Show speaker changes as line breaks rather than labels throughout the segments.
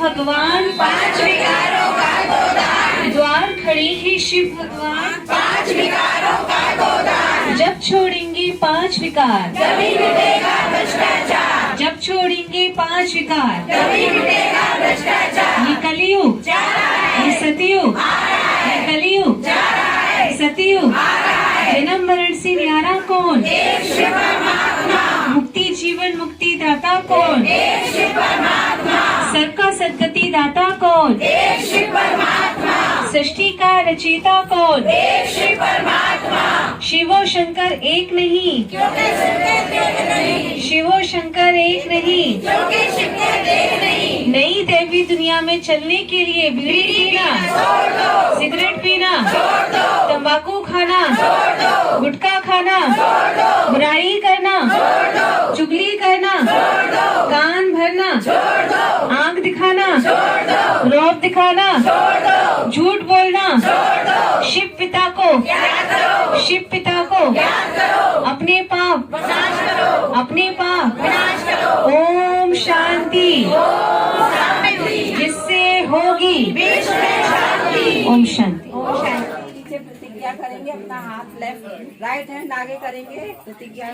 भगवान,
5 विकारों का गोदान।
द्वार खड़े हैं शिव भगवान,
5 विकारों का गोदान।
जब छोड़ेंगे 5 विकार,
तभी मिटेगा भ्रष्टाचार।
जब छोड़ेंगे 5 विकार,
तभी मिटेगा भ्रष्टाचार।
ये कलयुग,
जा रहा है,
ये सतयुग,
आ रहा है,
ये कलयुग,
जा रहा है,
सतयुग,
आ रहा है।
जन्म मरण से न्यारा कौन,
एक शिव परमात्मा,
मुक्ति जीवन मुक्ति दाता कौन,
एक शिव परमात्मा,
सबका सद्गति दाता कौन,
एक शिव परमात्मा,
सृष्टि का रचयिता कौन,
एक शिव परमात्मा।
शिवो शंकर एक नहीं,
क्योंकि शिव के देख नहीं,
शिवो शंकर एक नहीं।
क्योंकि शिव के देख नहीं।
नई दैवी दुनिया में चलने के लिए बीड़ी पीना,
छोड़ दो,
सिगरेट पीना,
छोड़ दो,
तंबाकू खाना,
छोड़ दो,
गुटखा खाना,
छोड़ दो,
बुराई करना,
छोड़ दो,
चुगली करना,
छोड़ दो,
कान भरना,
छोड़ दो,
आंख दिखाना,
छोड़ दो,
रौब दिखाना,
छोड़ दो,
झूठ बोलना,
छोड़ दो।
शिव पिता को,
याद करो,
शिव पिता को
याद करो,
अपने पाप,
विनाश करो,
अपने पाप,
विनाश करो।
ओम शांति,
ओम शांति,
जिससे होगी
विश्व में शांति।
ओम शांति।
पीछे प्रतिज्ञा करेंगे, अपना हाथ लेफ्ट राइट हैंड आगे करेंगे, प्रतिज्ञा।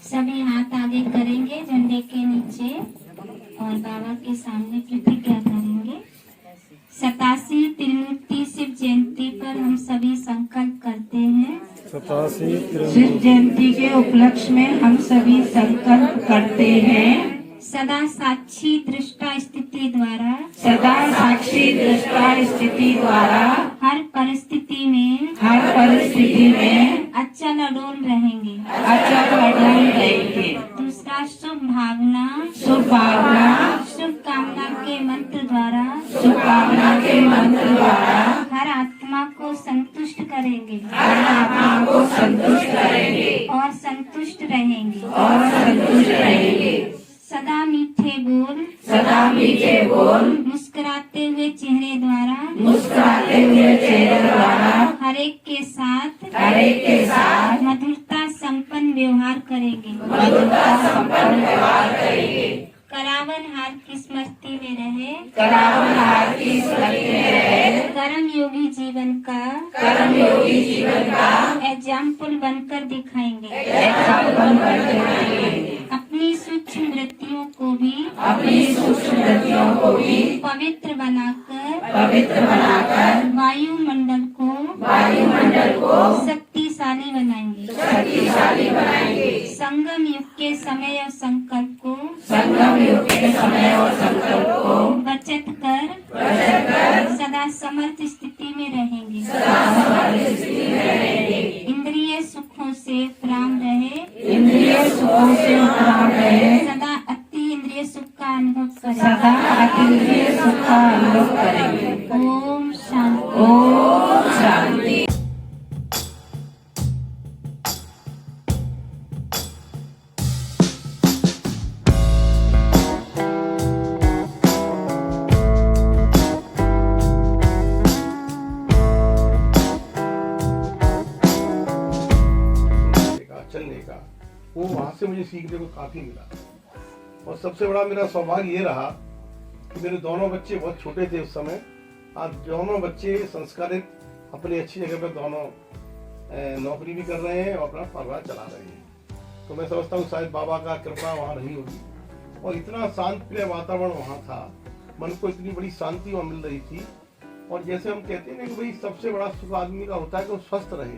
सभी हाथ आगे करेंगे झंडे के नीचे और बाबा के सामने प्रतिज्ञा करेंगे। 87 त्रिमूर्ति शिव जयंती पर हम सभी संकल्प करते हैं।
87
शिव जयंती के उपलक्ष्य में हम सभी संकल्प करते हैं।
सदा साक्षी दृष्टा स्थिति द्वारा,
सदा साक्षी दृष्टा स्थिति द्वारा
हर परिस्थिति में,
हर परिस्थिति में
अचल अडोल रहेंगे।
अचल अडोल रहेंगे।
दूसरा, शुभ भावना,
शुभ भावना,
शुभ कामना के मंत्र द्वारा,
शुभकामना के मंत्र द्वारा
हर आत्मा को संतुष्ट करेंगे
हर आत्मा को संतुष्ट करेंगे
और संतुष्ट रहेंगे।
और संतुष्ट रहेंगे।
सदा मीठे बोल,
सदा मीठे बोल,
मुस्कुराते हुए चेहरे द्वारा,
मुस्कुराते हुए चेहरे द्वारा
हर एक के साथ,
हर एक के साथ
मधुरता संपन्न व्यवहार करेंगे।
मधुरता संपन्न व्यवहार करेंगे।
करावन हार की स्मृति में रहे,
करावन हार की स्मृति में रहे,
कर्म योगी जीवन का,
कर्म योगी जीवन का
एग्जाम्पल बनकर दिखाएंगे।
एग्जाम्पल बनकर दिखाएंगे।
अपनी सूक्ष्म वृत्तियों को भी,
अपनी सूक्ष्म वृत्तियों को भी
पवित्र बनाकर,
पवित्र बनाकर
वायुमंडल को शक्तिशाली बनाएंगे।
शक्तिशाली बनाएंगे।
संगम युग के समय और संकल्प को,
संगम युग के समय और संकल्प को
बचत कर सदा समर्थ स्थिति में रहेंगे। इंद्रिय सुखों से उपराम रहे,
इंद्रिय सुखों से उपराम रहे,
सदा अति इंद्रिय सुख का अनुभव करें।
सदा अतीन्द्रिय सुख का अनुभव करेंगे।
ओम शांति।
ओम शांति।
चलने का वो वहां से मुझे सीखने को काफी मिला। और सबसे बड़ा मेरा सौभाग्य ये रहा कि मेरे दोनों बच्चे बहुत छोटे थे उस समय। आज दोनों बच्चे संस्कारित अपनी अच्छी जगह पर दोनों नौकरी भी कर रहे हैं और अपना परिवार चला रहे हैं। तो मैं समझता हूँ शायद बाबा का कृपा वहाँ रही होगी। और इतना शांत प्रिय वातावरण वहाँ था, मन को इतनी बड़ी शांति वहाँ मिल रही थी। और जैसे हम कहते हैं ना कि भाई सबसे बड़ा सुख आदमी का होता है कि वो स्वस्थ रहे।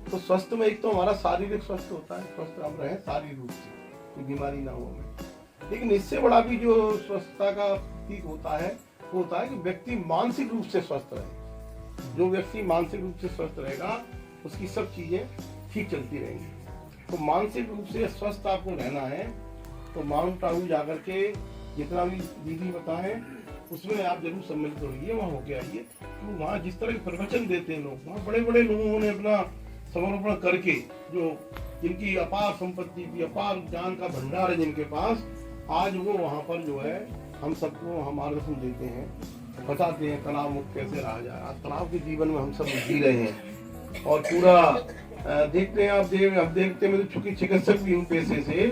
तो स्वस्थ में एक तो हमारा शारीरिक स्वस्थ होता है, स्वस्थ हम रहे शारीरिक रूप से, कोई बीमारी ना हो हमें। लेकिन इससे बड़ा भी जो स्वस्थता का प्रतीक होता है वो होता है कि व्यक्ति मानसिक रूप से स्वस्थ रहे। जो व्यक्ति मानसिक रूप से स्वस्थ रहेगा उसकी सब चीजें ठीक चलती रहेंगी। तो मानसिक रूप से स्वस्थ आपको रहना है तो माउंट आबू जाकर के जितना भी दीदी बताएं उसमें आप जरूर सम्मिलित होइए, वहाँ होके आइए। तो वहाँ जिस तरह के प्रवचन देते हैं लोग, वहाँ बड़े बड़े लोगों ने अपना समर्पण करके, जो जिनकी अपार संपत्ति थी, अपार ज्ञान का भंडार है जिनके पास, आज वो वहाँ पर जो है हम सबको हम मार्गदर्शन देते हैं, बताते हैं तनाव मुक्त कैसे रहा जाए। आज तनाव के जीवन में हम सब जी रहे हैं और पूरा देखते हैं। आप देखते हैं, मैं तो चूंकि चिकित्सक भी हूँ पेशे से,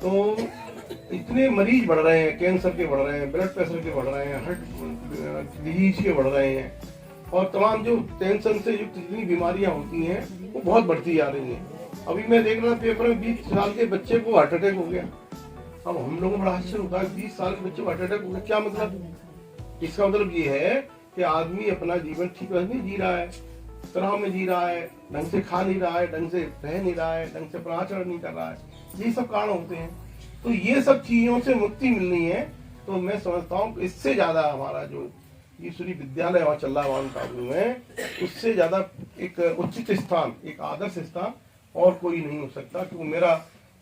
तो इतने मरीज बढ़ रहे हैं, कैंसर के बढ़ रहे हैं, ब्लड प्रेशर के बढ़ रहे हैं, हार्ट डिजीज के बढ़ रहे हैं, और तमाम जो टेंशन से युक्त जितनी बीमारियां होती हैं वो बहुत बढ़ती जा रही हैं। अभी मैं देख रहा पेपर में 20 साल के बच्चे को हार्ट अटैक हो गया। अब हम लोगों को बड़ा आश्चर्य होता है, 20 साल के बच्चे को हार्ट अटैक हो गया, क्या मतलब? इसका मतलब ये है कि आदमी अपना जीवन ठीक नहीं जी रहा है, तनाव में जी रहा है, ढंग से खा नहीं रहा है, ढंग से रह नहीं रहा है, ढंग से अपना आचरण नहीं कर रहा है। ये सब कारण होते हैं। तो ये सब चीजों से मुक्ति मिलनी है। तो मैं समझता हूँ इससे ज्यादा हमारा जो ईश्वरी विद्यालय वहाँ चल रहा है काबू में, उससे ज्यादा एक उचित स्थान, एक आदर्श स्थान और कोई नहीं हो सकता। क्योंकि मेरा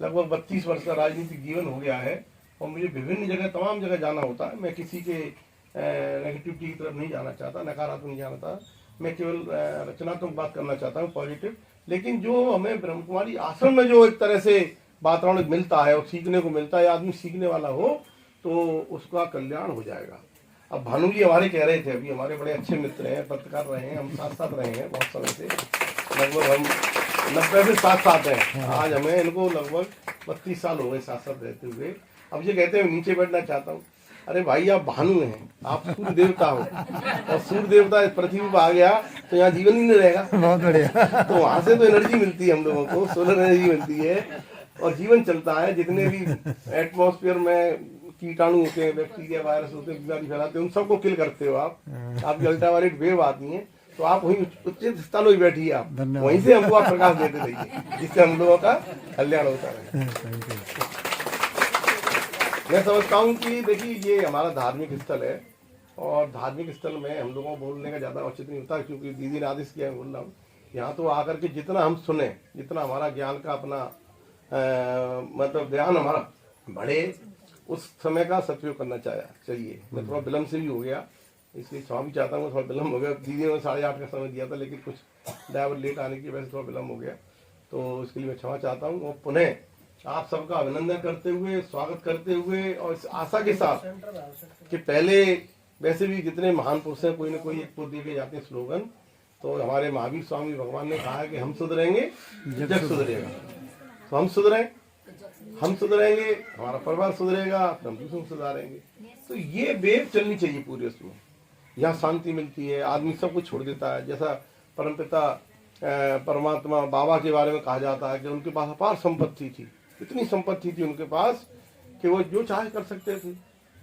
लगभग 32 वर्ष का राजनीतिक जीवन हो गया है और मुझे विभिन्न जगह, तमाम जगह जाना होता है। मैं किसी के नेगेटिविटी की तरफ नहीं जाना चाहता, नकारात्मक नहीं जाना चाहता। मैं केवल रचनात्मक बात करना चाहता हूँ, पॉजिटिव। लेकिन जो हमें ब्रह्म कुमारी आश्रम में जो एक तरह से वातावरण मिलता है और सीखने को मिलता है, आदमी सीखने वाला हो तो उसका कल्याण हो जाएगा। अब भानु जी हमारे कह रहे थे, अभी हमारे बड़े अच्छे मित्र हैं, पत्रकार रहे हैं, हम साथ साथ रहे हैं बहुत समय से, लगभग हम 90 से साथ हैं। आज हमें इनको लगभग 32 साल हो गए साथ साथ रहते हुए। अब ये कहते हैं नीचे बैठना चाहता हूँ। अरे भाई आप भानु हैं, आप सूर्य देवता हो, और सूर्य देवता इस पृथ्वी पर आ गया तो यहाँ जीवन ही नहीं रहेगा। बहुत बढ़िया। तो वहां से तो एनर्जी मिलती है हम लोगों को, सोलर एनर्जी मिलती है और जीवन चलता है। जितने भी एटमॉस्फेयर में कीटाणु होते हैं, बैक्टीरिया, वायरस होते हैं, बीमारी फैलाते हैं, उन सबको किल करते हो आप। आपकी अल्ट्रावायलेट वेव आती है, तो आप वहीं उचित स्थान में बैठिए, आप वहीं से हमको आप प्रकाश देते रहिए, जिससे हम लोगों का कल्याण होता है। मैं समझता हूँ कि देखिए ये हमारा धार्मिक स्थल है और धार्मिक स्थल में हम लोगों को बोलने का ज़्यादा उचित नहीं होता, क्योंकि दीदी ने आदेश किया, बोल रहा हूँ यहाँ तो आकर के जितना हम सुने, जितना हमारा ज्ञान का अपना मतलब ज्ञान हमारा बढ़े, उस समय का सदुपयोग करना चाहिए। मैं थोड़ा विलम्ब से भी हो गया, इसलिए क्षमा भी चाहता हूँ, थोड़ा विलम्ब हो गया। दीदी ने 8:30 का समय दिया था, लेकिन कुछ ड्राइवर लेट आने की वजह से थोड़ा विलम्ब हो गया, तो इसके लिए मैं क्षमा चाहता हूँ। और पुनः आप सबका अभिनंदन करते हुए, स्वागत करते हुए, और इस आशा के साथ कि पहले वैसे भी जितने महान पुरुष हैं कोई ना कोई एक को दे के जाते हैं स्लोगन, तो हमारे महावीर स्वामी भगवान ने कहा है कि हम सुधरेंगे जग सुधरेगा। तो हम सुधरें, हम सुधरेंगे, हमारा परिवार सुधरेगा, हम दूसरों को सुधारेंगे। तो ये वेव चलनी चाहिए पूरे उसमें। यहाँ शांति मिलती है, आदमी सब कुछ छोड़ देता है। जैसा परमपिता परमात्मा बाबा के बारे में कहा जाता है कि उनके पास अपार संपत्ति थी, इतनी संपत्ति थी उनके पास कि वो जो चाहे कर सकते थे।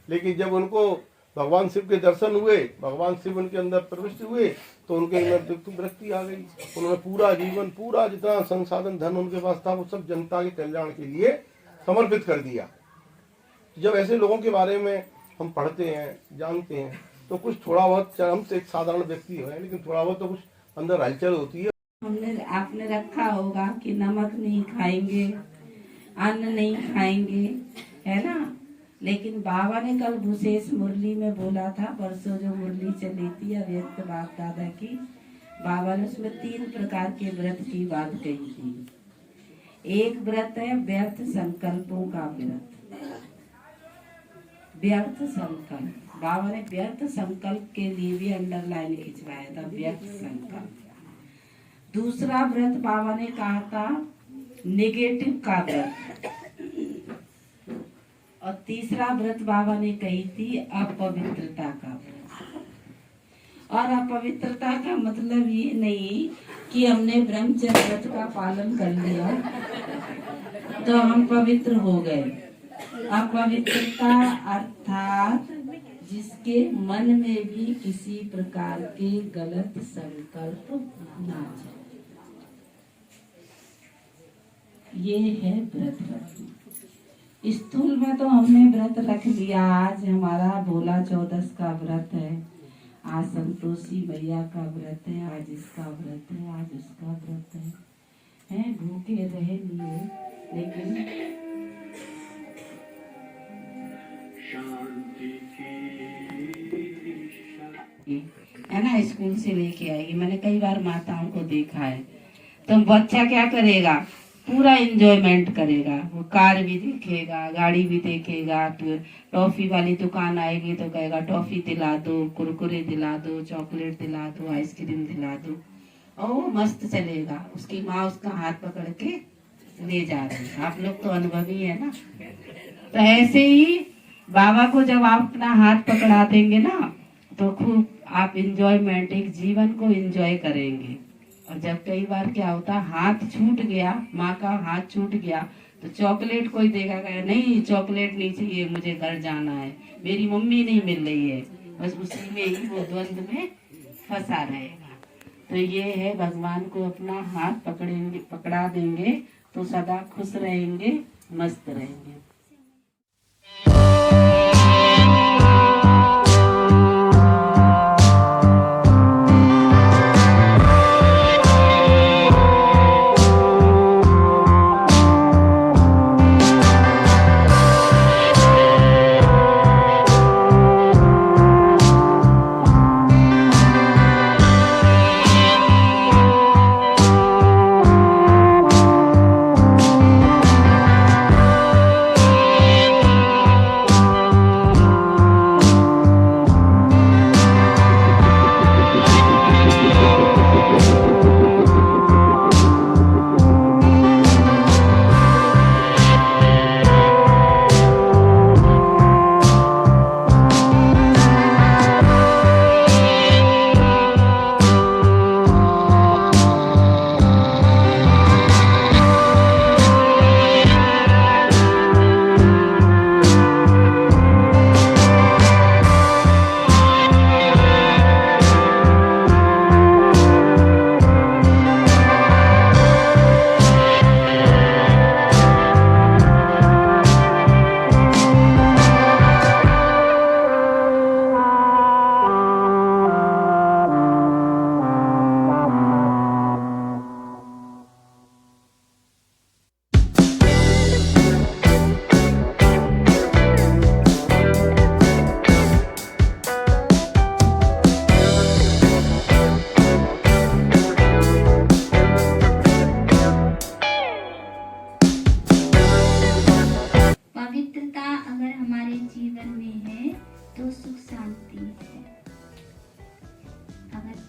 लेकिन जब उनको भगवान शिव के दर्शन हुए, भगवान शिव उनके अंदर प्रविष्ट हुए, तो उनके अंदर वृत्ति आ गई। उन्होंने पूरा जीवन, पूरा जितना संसाधन धन उनके पास था, वो सब जनता के कल्याण के लिए समर्पित कर दिया। जब ऐसे लोगों के बारे में हम पढ़ते हैं, जानते हैं, तो कुछ थोड़ा बहुत, हमसे एक साधारण व्यक्ति है, लेकिन थोड़ा बहुत तो कुछ अंदर हलचल होती है।
आपने रखा होगा कि नमक नहीं खाएंगे, अन्न नहीं खाएंगे, है ना। लेकिन बाबा ने कल विशेष मुरली में बोला था, परसों जो मुरली चली थी अव्यक्त बाप दादा की, बाबा ने उसमें 3 प्रकार के व्रत की बात कही थी। एक व्रत है व्यर्थ संकल्पों का व्रत। व्यर्थ संकल्प, बाबा ने व्यर्थ संकल्प के लिए भी अंडरलाइन खिंचवाया था, व्यर्थ संकल्प। दूसरा व्रत बाबा ने कहा था नेगेटिव का व्रत, और तीसरा व्रत बाबा ने कही थी अपवित्रता का व्रत। और अपवित्रता का मतलब ये नहीं कि हमने ब्रह्मचर्य व्रत का पालन कर लिया तो हम पवित्र हो गए। अपवित्रता अर्थात जिसके मन में भी किसी प्रकार के गलत संकल्प ना जाए, ये है व्रत रखना। स्थूल में तो हमने व्रत रख लिया। आज हमारा भोला चौदस का व्रत है, आज संतोषी मैया का व्रत है, आज इसका व्रत है, आज उसका व्रत है भूखे रह लिए। लेकिन है ना, स्कूल से लेके आएगी। मैंने कई बार माताओं को देखा है, तो बच्चा क्या करेगा, पूरा एंजॉयमेंट करेगा। वो कार भी देखेगा, गाड़ी भी देखेगा, टॉफी वाली दुकान आएगी तो कहेगा टॉफी दिला दो, कुरकुरे दिला दो, चॉकलेट दिला दो, आइसक्रीम दिला दो, और वो मस्त चलेगा। उसकी माँ उसका हाथ पकड़ के ले जा रहे हैं। आप लोग तो अनुभवी है ना। तो ऐसे ही बाबा को जब आप अपना हाथ पकड़ा देंगे ना तो खूब आप इंजॉयमेंट, एक जीवन को इंजॉय करेंगे। और जब कई बार क्या होता, हाथ छूट गया, माँ का हाथ छूट गया, तो चॉकलेट कोई देगा क्या, नहीं चॉकलेट नहीं चाहिए, मुझे घर जाना है, मेरी मम्मी नहीं मिल रही है, बस उसी में ही वो द्वंद्व में फंसा रहेगा। तो ये है, भगवान को अपना हाथ पकड़ेंगे, पकड़ा देंगे तो सदा खुश रहेंगे, मस्त रहेंगे।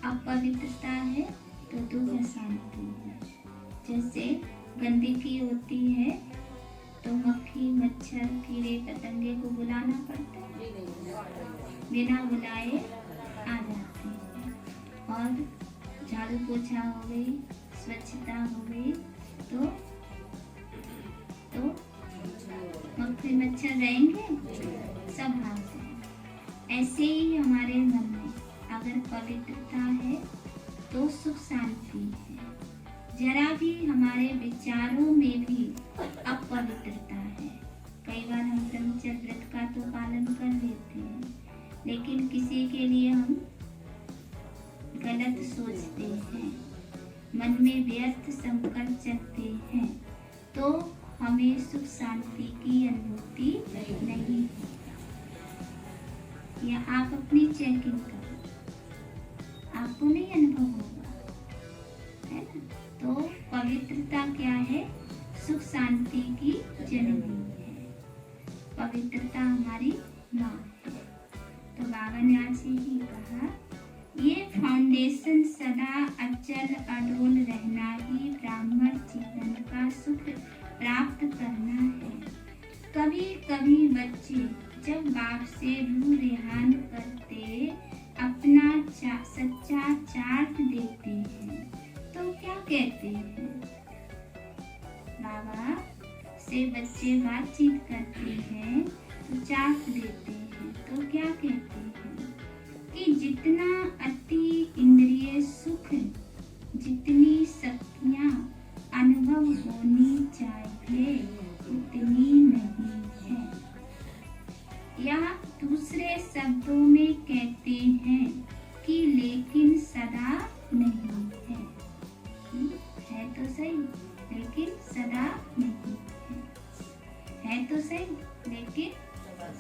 अपवित्रता है तो दुख शांति है। जैसे गंदगी होती है तो मक्खी, मच्छर, कीड़े पतंगे को बुलाना पड़ता है, बिना बुलाए आ जाते हैं। और झाड़ू पोछा हो गई, स्वच्छता हो गई तो मक्खी मच्छर रहेंगे, सब भाग जाएंगे। ऐसे ही हमारे मन में अगर पवित्रता है तो सुख शांति है। जरा भी हमारे विचारों में भी अपवित्रता है। कई बार हम ब्रह्मचर्य व्रत का तो पालन कर लेते हैं, लेकिन किसी के लिए हम गलत सोचते हैं, मन में व्यर्थ संकल्प चलते हैं, तो हमें सुख शांति की अनुभूति नहीं होती। या आप अपनी चेकिंग करो, आपको नहीं अनुभव होगा, है ना। तो पवित्रता क्या है? सुख शांति की जननी है। पवित्रता हमारी माँ है। तो बाबा ने आज ही कहा, ये फाउंडेशन सदा अचल अडोल रहना ही ब्राह्मण जीवन का सुख प्राप्त करना है। कभी कभी बच्चे जब बाप से रूह रेहान करते अपना सच्चा चार्ट देते हैं तो क्या कहते हैं? बाबा से बच्चे बातचीत करते हैं तो चार्ट देते हैं तो क्या कहते हैं कि जितना अति इंद्रिय सुख, जितनी शक्तियाँ अनुभव होनी चाहिए उतनी नहीं है। या दूसरे शब्दों में कहते हैं कि लेकिन सदा नहीं है। है तो सही, लेकिन सदा नहीं है तो सही, लेकिन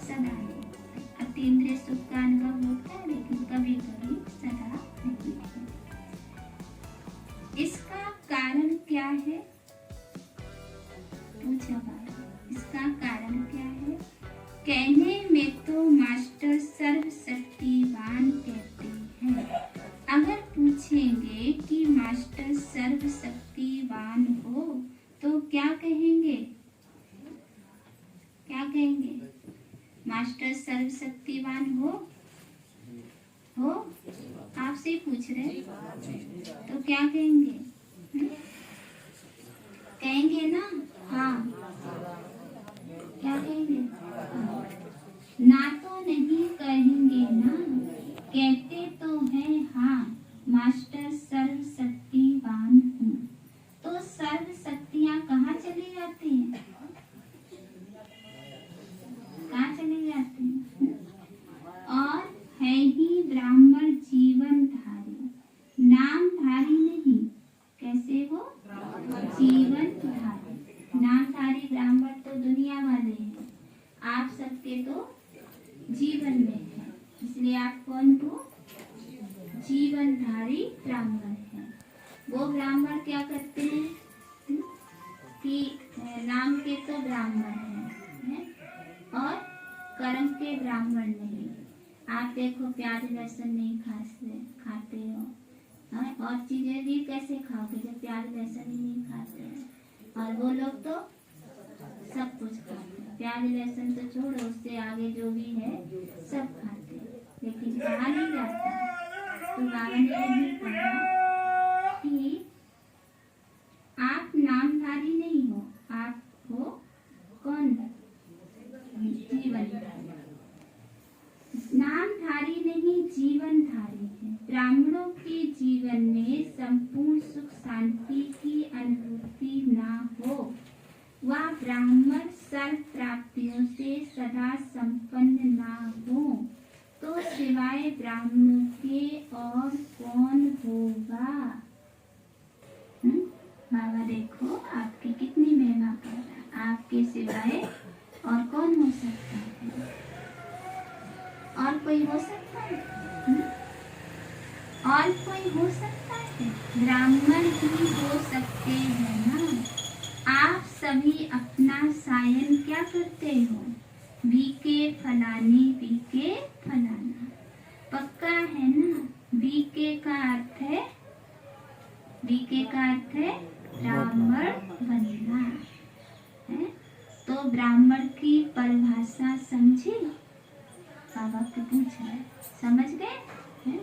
सदा नहीं। अतीन्द्रिय सुख का अनुभव होता है, लेकिन कभी कभी सदा नहीं है। इसका कारण क्या है? पूछा बाबा, इसका कारण क्या है? कहने में तो मास्टर सर्वशक्तिवान कहते हैं। अगर पूछेंगे कि मास्टर सर्वशक्तिवान हो तो क्या पूछ रहे तो क्या कहेंगे? हम्म? कहेंगे ना हाँ, क्या कहेंगे? हाँ। ना तो नहीं कहेंगे ना, कहते तो है हाँ, मास्टर सर्वशक्तिवान हूँ। तो सर्व शक्तियाँ कहाँ चली जाती हैं? कहाँ चली जाती हैं? और है ही ब्राह्मण जीवनधारी, नामधारी नहीं। कैसे हो? जीवनधारी। नामधारी ब्राह्मण तो दुनिया वाले हैं, आप सबके तो जीवन में है, इसलिए आप कौन हो? जीवनधारी ब्राह्मण है। वो ब्राह्मण क्या करते हैं? कि नाम के तो ब्राह्मण है और कर्म के ब्राह्मण नहीं। आप देखो प्याज लहसुन नहीं खाते हो, और चीजें भी कैसे खाओगे जब प्याज लहसुन ही नहीं खाते हैं। और वो लोग तो सब कुछ खाते हैं, प्याज लहसुन तो छोड़ो, उससे आगे जो भी है सब खाते हैं, लेकिन कहा नहीं जाता। तो बाबा ने यही कहा कि आप नामधारी नहीं हो, आप हो कौन? जीवनधारी। नामधारी नहीं, जीवनधारी है। ब्राह्मणों के जीवन में संपूर्ण सुख शांति की अनुभूति ना हो, वह ब्राह्मण सर्व प्राप्तियों से सदा संपन्न ना हो, तो सिवाय ब्राह्मणों के और कौन होगा? बाबा देखो आपकी कितनी महिमा कर रहा है, आपके सिवाय और कौन हो सकता है? और कोई हो सकता है? और कोई हो सकता है? ब्राह्मण ही हो सकते हैं ना। आप सभी अपना सायन क्या करते हो? बीके फलानी बीके फलाना, पक्का है ना? बीके का अर्थ है, बीके का अर्थ है ब्राह्मण बनना है। तो ब्राह्मण की परिभाषा समझे? बाबा को पूछ रहे, समझ गए?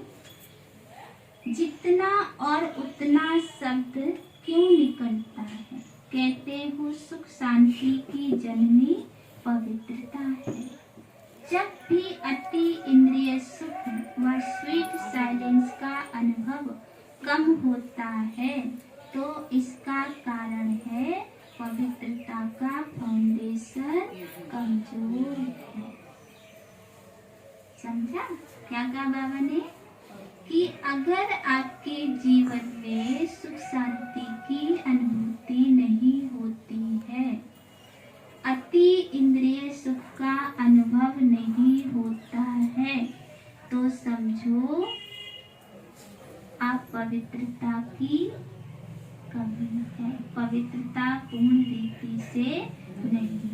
जितना और उतना शब्द क्यों निकलता है? कहते हो सुख शांति की जननी पवित्रता है। जब भी अति इंद्रिय सुख व स्वीट साइलेंस का अनुभव कम होता है, तो इसका कारण है पवित्रता का फाउंडेशन कमजोर है। समझा क्या कहा बाबा ने? कि अगर आपके जीवन में सुख शांति की अनुभूति नहीं होती है, अति इंद्रिय सुख का अनुभव नहीं होता है, तो समझो आप पवित्रता की कमी है, पवित्रता पूर्ण रीति से नहीं